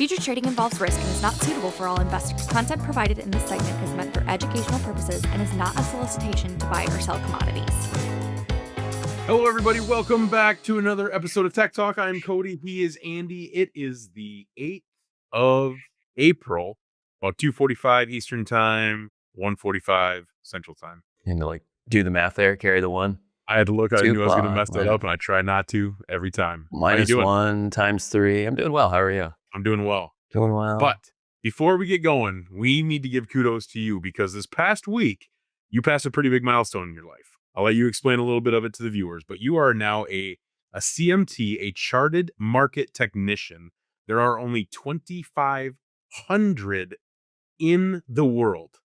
Futures trading involves risk and is not suitable for all investors. Content provided in this segment is meant for educational purposes and is not a solicitation to buy or sell commodities. Hello, everybody. Welcome back to another episode of Tech Talk. I'm Cody. He is Andy. It is the 8th of April, about 2:45 Eastern Time, 1:45 Central Time. And to like do the math there, carry the one. I had to look. I knew I was going to mess that yeah. up, and I try not to every time. Minus 1 times 3. I'm doing well. How are you? I'm doing well. Doing well. But before we get going, we need to give kudos to you because this past week, you passed a pretty big milestone in your life. I'll let you explain a little bit of it to the viewers, but you are now a CMT, a charted market technician. There are only 2,500 in the world.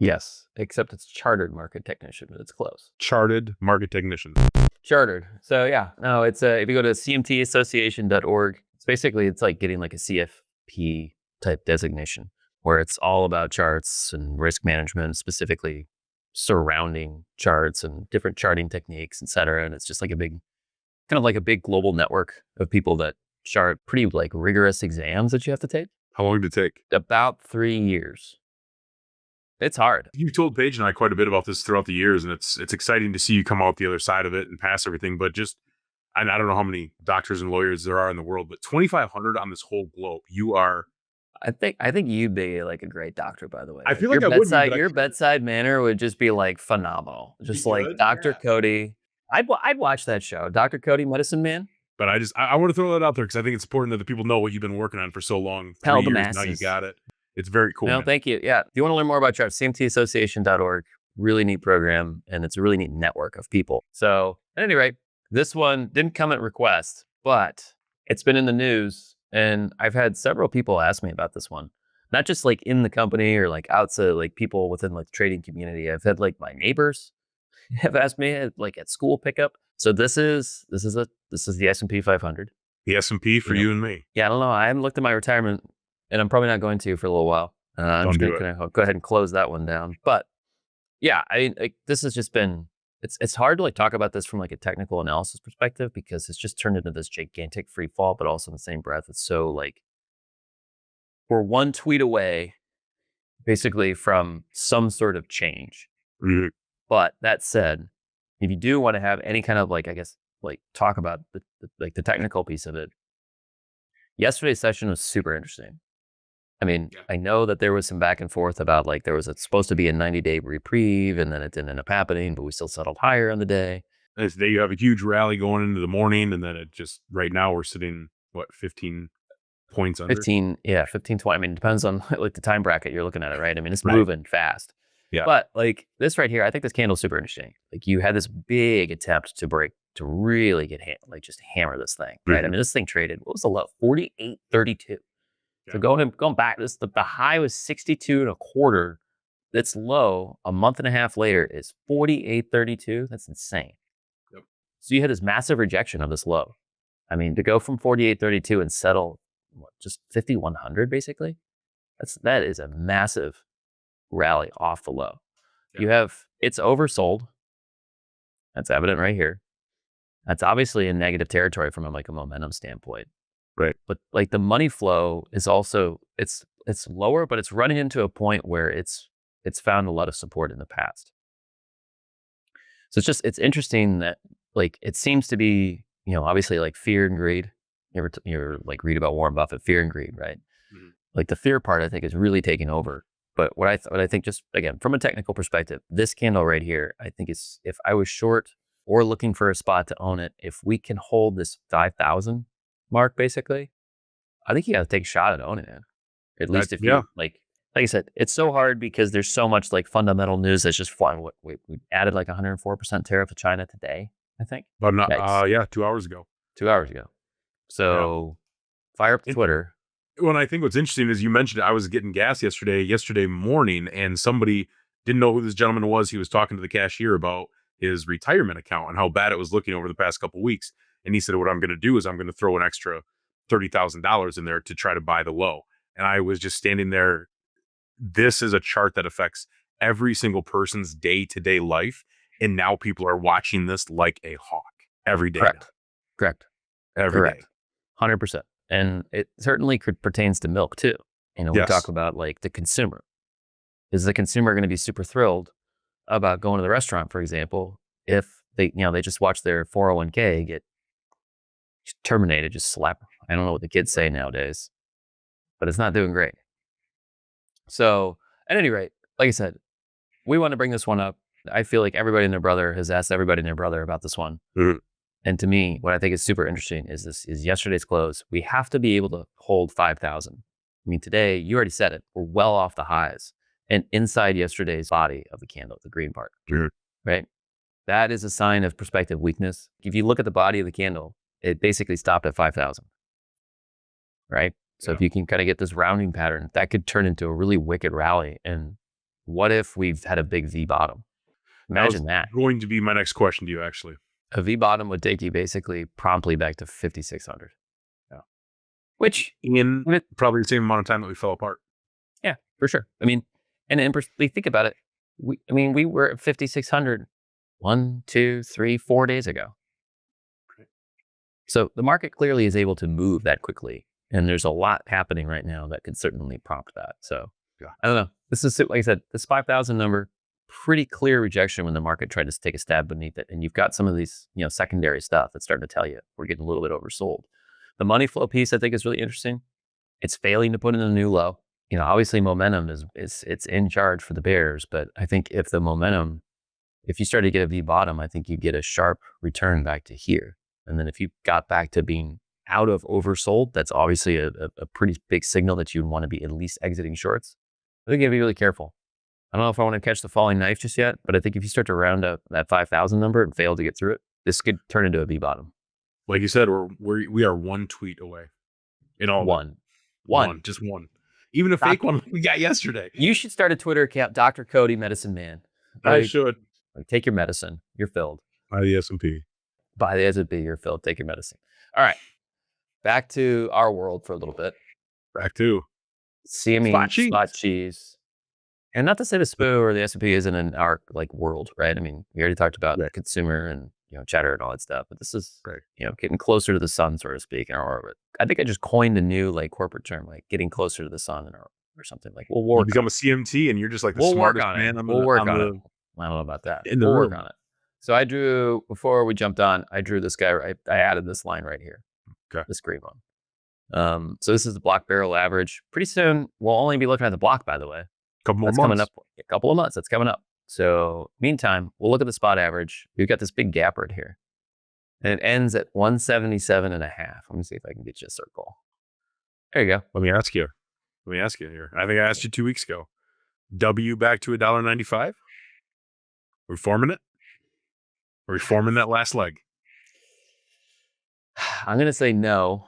Yes, except it's chartered market technician, but it's close. Charted market technician. Chartered. So yeah, no, it's if you go to cmtassociation.org, it's like getting like a CFP type designation where it's all about charts and risk management, specifically surrounding charts and different charting techniques, et cetera. And it's just like a big global network of people that chart pretty like rigorous exams that you have to take. How long did it take? About 3 years. It's hard. You've told Paige and I quite a bit about this throughout the years, and it's exciting to see you come out the other side of it and pass everything. But I don't know how many doctors and lawyers there are in the world, but 2,500 on this whole globe. You are. I think you'd be like a great doctor, by the way. I feel like your bedside manner would just be like phenomenal. Just like Dr. Cody. I'd watch that show, Dr. Cody, Medicine Man. But I want to throw that out there because I think it's important that the people know what you've been working on for so long. Tell the 3 years, masses. now you got it. It's very cool. No, thank you. Yeah. If you want to learn more about charts, cmtassociation.org. Really neat program, and it's a really neat network of people. So at any rate, this one didn't come at request, but it's been in the news, and I've had several people ask me about this one. Not just like in the company or like outside, like people within like the trading community. I've had like my neighbors have asked me like at school pickup. So this is the S&P 500. The S&P for you and me. Yeah, I don't know. I haven't looked at my retirement, and I'm probably not going to for a little while. I'm just going to go ahead and close that one down. But yeah, I mean, like, this has just been, it's hard to like talk about this from like a technical analysis perspective because it's just turned into this gigantic free fall, but also in the same breath, it's so like, we're one tweet away basically from some sort of change. Mm-hmm. But that said, if you do want to have any kind of like, I guess, like talk about the technical piece of it, yesterday's session was super interesting. I mean, I know that there was some back and forth about like there was supposed to be a 90-day reprieve and then it didn't end up happening, but we still settled higher on the day. And today you have a huge rally going into the morning, and then it just right now we're sitting 15 points under? 15, 20. I mean, it depends on like the time bracket you're looking at it, right? I mean, it's moving fast. Yeah. But like this right here, I think this candle's super interesting. Like you had this big attempt to really get just hammer this thing, right? Mm-hmm. I mean, this thing traded, what was the low? 48.32. So going back, the high was 62.25. That's low. A month and a half later is 48.32. That's insane. Yep. So you had this massive rejection of this low. I mean, to go from 48.32 and settle just 5,100 basically. That is a massive rally off the low. Yep. It's oversold. That's evident right here. That's obviously in negative territory from a momentum standpoint. Right. But like the money flow is also, it's lower, but it's running into a point where it's found a lot of support in the past. So it's interesting that like, it seems to be, obviously like fear and greed. You ever like read about Warren Buffett, fear and greed, right? Mm-hmm. Like the fear part, I think is really taking over. But what I think just again, from a technical perspective, this candle right here, I think is, if I was short or looking for a spot to own it, if we can hold this 5,000 mark, basically, I think you got to take a shot at owning it. At least if you like I said, it's so hard because there's so much like fundamental news that's just flying. We added like 104% tariff to China today, I think. But not, 2 hours ago. 2 hours ago. So fire up Twitter. Well, I think what's interesting is you mentioned I was getting gas yesterday morning, and somebody didn't know who this gentleman was. He was talking to the cashier about his retirement account and how bad it was looking over the past couple of weeks. And he said, what I'm going to do is I'm going to throw an extra $30,000 in there to try to buy the low. And I was just standing there. This is a chart that affects every single person's day-to-day life. And now people are watching this like a hawk every day. Correct. Every day. 100%. And it certainly pertains to milk too. We Yes. talk about like the consumer. Is the consumer going to be super thrilled about going to the restaurant, for example, if they just watch their 401k get terminated, just slap? I don't know what the kids say nowadays, but it's not doing great. So at any rate, like I said, we want to bring this one up. I feel like everybody and their brother has asked everybody and their brother about this one. Mhm. And to me, what I think is super interesting is yesterday's close. We have to be able to hold 5,000. I mean, today, you already said it, we're well off the highs and inside yesterday's body of the candle, the green part, Mhm. right? That is a sign of prospective weakness. If you look at the body of the candle, it basically stopped at 5,000, right? So if you can kind of get this rounding pattern, that could turn into a really wicked rally. And what if we've had a big V bottom? Imagine that. Going to be my next question to you, actually. A V bottom would take you basically promptly back to 5,600. Yeah. Which in probably the same amount of time that we fell apart. Yeah, for sure. I mean, and think about it. We were at 5,600 1, 2, 3, 4 days ago. So the market clearly is able to move that quickly. And there's a lot happening right now that could certainly prompt that. So I don't know. This is, like I said, this 5,000 number, pretty clear rejection when the market tried to take a stab beneath it. And you've got some of these, secondary stuff that's starting to tell you we're getting a little bit oversold. The money flow piece, I think, is really interesting. It's failing to put in a new low. Obviously momentum is in charge for the bears, but I think if you start to get a V bottom, I think you get a sharp return back to here. And then if you got back to being out of oversold, that's obviously a pretty big signal that you'd want to be at least exiting shorts. I think you have to be really careful. I don't know if I want to catch the falling knife just yet, but I think if you start to round up that 5,000 number and fail to get through it, this could turn into a V bottom. Like you said, we are one tweet away. In all one, just one. Even a fake one we got yesterday. You should start a Twitter account, Dr. Cody Medicine Man. I should. Take your medicine. You're filled. Buy the S&P. By the S&P, you're filled. Take your medicine. All right. Back to our world for a little bit. Back to CME Spot Cheese. And not to say the SPO or the S&P isn't in our world, right? I mean, we already talked about the consumer and chatter and all that stuff, but this is getting closer to the sun, so to speak, in our orbit. I think I just coined a new corporate term, getting closer to the sun or something. We'll work. You become a CMT, and you're just the smartest man. We'll work on it. I don't know about that. We'll work on it. So I drew, before we jumped on, I drew this guy. I added this line right here. Okay. This green one. So this is the block barrel average. Pretty soon, we'll only be looking at the block, by the way. Coming up. A couple of months. That's coming up. So meantime, we'll look at the spot average. We've got this big gap right here. And it ends at 177.5. Let me see if I can get you a circle. There you go. Let me ask you here. I think I asked you 2 weeks ago. W back to $1.95? We're forming it? Are we forming that last leg? I'm going to say no.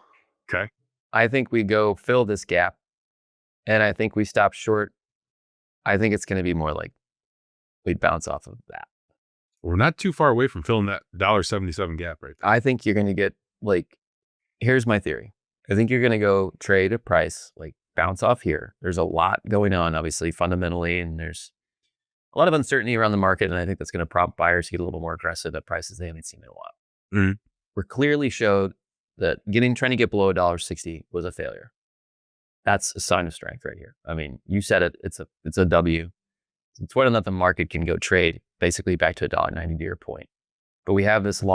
Okay. I think we go fill this gap. And I think we stop short. I think it's going to be more like we'd bounce off of that. We're not too far away from filling that $1.77 gap right there. I think you're going to get here's my theory. I think you're going to go trade a price, bounce off here. There's a lot going on, obviously, fundamentally, and there's a lot of uncertainty around the market. And I think that's going to prompt buyers to get a little more aggressive at prices they haven't seen in a while. Mm-hmm. We clearly showed that trying to get below $1.60 was a failure. That's a sign of strength right here. I mean, you said it. It's a W. It's whether or not the market can go trade basically back to $1.90 to your point. But we have this not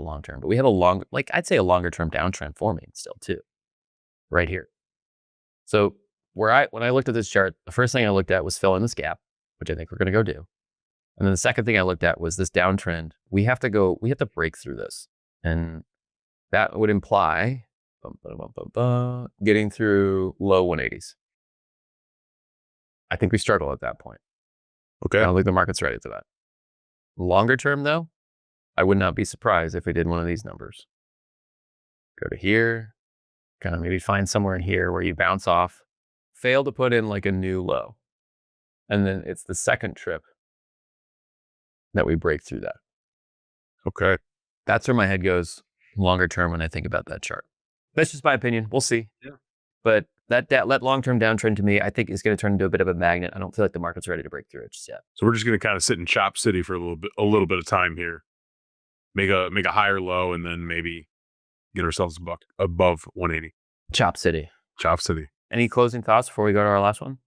long term, but we have I'd say a longer term downtrend forming still too, right here. So when I looked at this chart, the first thing I looked at was fill in this gap, which I think we're going to go do. And then the second thing I looked at was this downtrend. We have to break through this. And that would imply getting through low 180s. I think we struggle at that point. Okay. I don't think the market's ready for that. Longer term, though, I would not be surprised if we did one of these numbers. Go to here, kind of maybe find somewhere in here where you bounce off, fail to put in a new low. And then it's the second trip that we break through that. Okay. That's where my head goes longer term when I think about that chart. That's just my opinion. We'll see. Yeah. But that long-term downtrend to me, I think is going to turn into a bit of a magnet. I don't feel like the market's ready to break through it just yet. So we're just going to kind of sit in Chop City for a little bit of time here. Make a higher low and then maybe get ourselves above 180. Chop City. Chop City. Any closing thoughts before we go to our last one?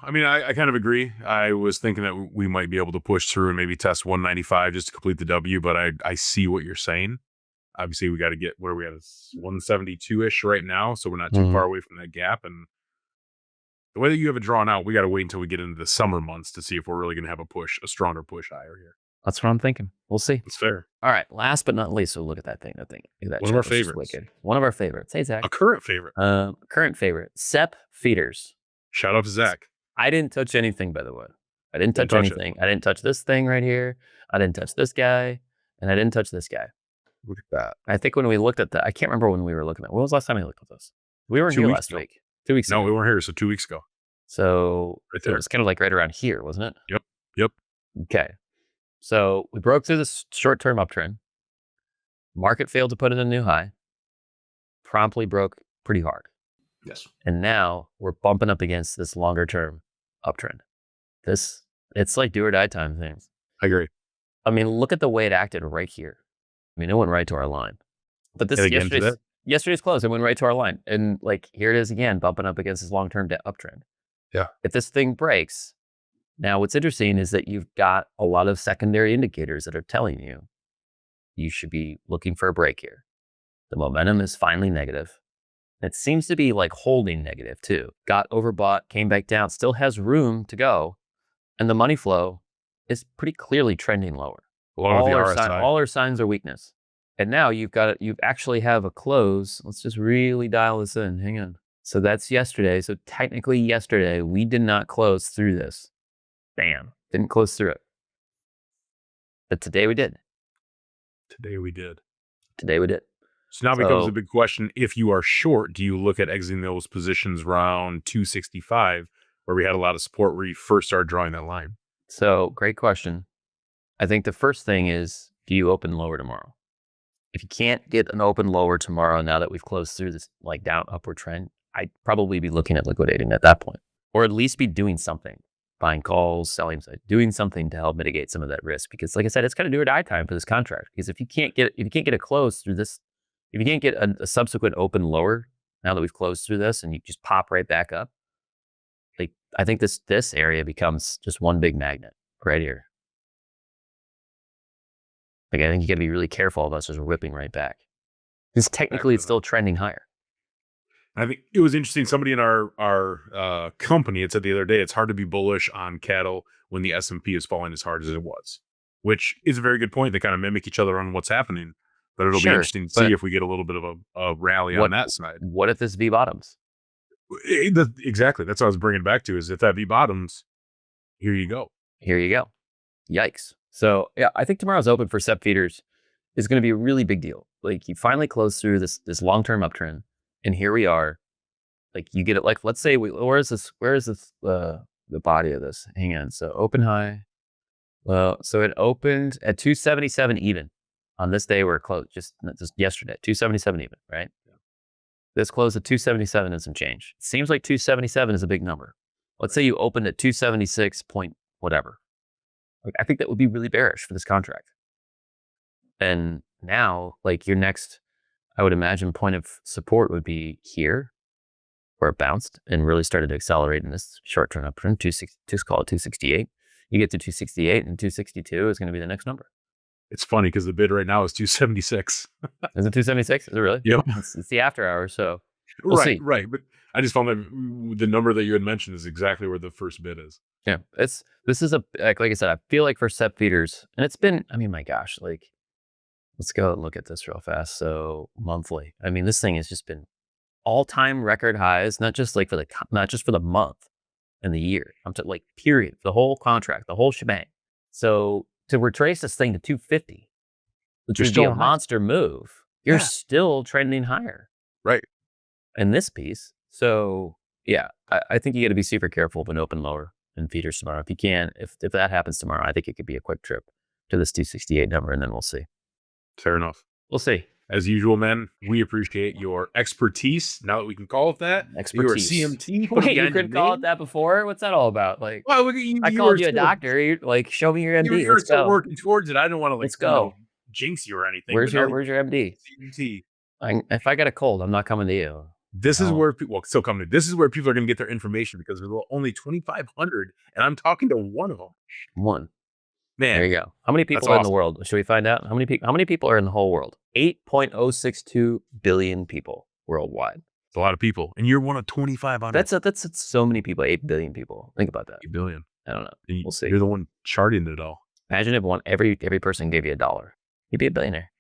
I mean, I kind of agree. I was thinking that we might be able to push through and maybe test 195 just to complete the W, but I see what you're saying. Obviously, we got to get where we at 172-ish right now, so we're not too far away from that gap. And the way that you have it drawn out, we got to wait until we get into the summer months to see if we're really going to have a stronger push higher here. That's what I'm thinking. We'll see. It's fair. All right. Last but not least, so look at that thing. Look at that One of our chart. It's just favorites. wicked. One of our favorites. Hey, Zach. A current favorite. Current favorite. Sept feeders. Shout out to Zach. I didn't touch anything, by the way. I didn't touch touch anything. I didn't touch this thing right here. I didn't touch this guy. And I didn't touch this guy. Look at that. I think when we looked at that, I can't remember when we were looking at. When was the last time we looked at this? We weren't 2 here weeks last ago. week. 2 weeks ago. No, we weren't here. So 2 weeks ago. So Right it there. was kind of like right around here, wasn't it? Yep. Okay. So we broke through this short-term uptrend. Market failed to put in a new high. Promptly broke pretty hard. Yes. And now we're bumping up against this longer-term uptrend. It's like do or die time things. I agree. I mean, look at the way it acted right here. I mean, it went right to our line. But this And again, yesterday's close, it went right to our line. And like, here it is again, bumping up against this long-term uptrend. Yeah. If this thing breaks, now what's interesting is that you've got a lot of secondary indicators that are telling you you should be looking for a break here. The momentum is finally negative. It seems to be like holding negative too. Got overbought, came back down, still has room to go. And the money flow is pretty clearly trending lower. Along with the RSI. All our signs are weakness. And now you actually have a close. Let's just really dial this in. Hang on. So that's yesterday. So technically yesterday, we did not close through this. Bam. Didn't close through it. But today we did. Today we did. So now becomes a big question. If you are short, do you look at exiting those positions around 265, where we had a lot of support where you first started drawing that line? So great question. I think the first thing is, do you open lower tomorrow? If you can't get an open lower tomorrow, now that we've closed through this like down upward trend, I'd probably be looking at liquidating at that point, or at least be doing something, buying calls, selling, doing something to help mitigate some of that risk. Because like I said, it's kind of do or die time for this contract. Because if you can't get a close through this, if you can't get a subsequent open lower now that we've closed through this, and you just pop right back up, like I think this area becomes just one big magnet right here. Like I think you got to be really careful of us as we're whipping right back. Because technically it's still trending higher. I think it was interesting. Somebody in our company had said the other day, it's hard to be bullish on cattle when the S&P is falling as hard as it was, which is a very good point. They kind of mimic each other on what's happening, but it'll be interesting to see if we get a little bit of a rally on that side. What if this V bottoms? Exactly. That's what I was bringing it back to, is if that V bottoms, here you go. Yikes. So yeah, I think tomorrow's open for Sept feeders is going to be a really big deal. Like you finally close through this long-term uptrend, and here we are. Like you get it. Like let's say where is this? The body of this? Hang on. So open high. Well, so it opened at 277 even. On this day where it closed just yesterday, 277 even, right? Yeah. This closed at 277 and some change. It seems like 277 is a big number. Let's say you opened at 276 point whatever. Like, I think that would be really bearish for this contract. And now, like your next, I would imagine, point of support would be here, where it bounced and really started to accelerate in this short-term uptrend. Just call it 268. You get to 268, and 262 is going to be the next number. It's funny because the bid right now is 276. Is it 276? Is it really? Yep. It's the after hours, so we'll see. Right. But I just found that the number that you had mentioned is exactly where the first bid is. Yeah, this is like I said, I feel like for Sept feeders, and it's been, I mean, my gosh, like let's go and look at this real fast. So monthly, I mean, this thing has just been all-time record highs, not just for the month and the year. I'm talking like period, the whole contract, the whole shebang. So to retrace this thing to 250, which would be a monster move, you're still trending higher. Right. In this piece. So yeah, I think you got to be super careful of an open lower in feeders tomorrow. If you can, if that happens tomorrow, I think it could be a quick trip to this 268 number, and then we'll see. Fair enough. We'll see. As usual, man, we appreciate your expertise. Now that we can call it that. Expertise. Your CMT. Wait, you couldn't call it that before? What's that all about? Like, well, look at you. I called you a doctor. You're like, show me your MD. You were still working towards it. I didn't want to Let's go. Jinx you or anything. Where's your MD? CMT. If I got a cold, I'm not coming to you. This is Oh. where people, well, still coming. This is where people are going to get their information because there's only 2,500, and I'm talking to one of them. One. Man, There you go. How many people that's are in the awesome. world? Should we find out? How many people are in the whole world? 8.062 billion people worldwide. It's a lot of people, and you're one of 2,500. That's so many people. 8 billion people. Think about that. 8 billion. I don't know. And We'll see. You're the one charting it all. Imagine if every person gave you $1. You'd be a billionaire.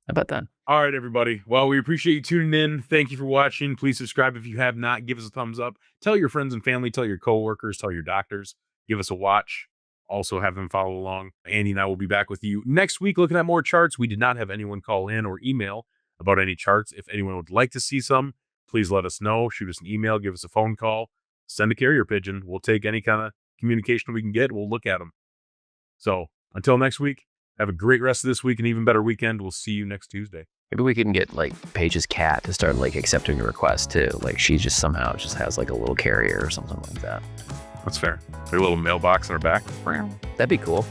How about that? All right, everybody. Well, we appreciate you tuning in. Thank you for watching. Please subscribe if you have not. Give us a thumbs up. Tell your friends and family. Tell your coworkers. Tell your doctors. Give us a watch. Also have them follow along. Andy and I will be back with you next week looking at more charts. We did not have anyone call in or email about any charts. If anyone would like to see some, please let us know. Shoot us an email. Give us a phone call. Send a carrier pigeon. We'll take any kind of communication we can get. We'll look at them. So until next week, have a great rest of this week and even better weekend. We'll see you next Tuesday. Maybe we can get like Paige's cat to start like accepting a request too. Like she just somehow just has like a little carrier or something like that. That's fair. There's a little mailbox in her back. That'd be cool.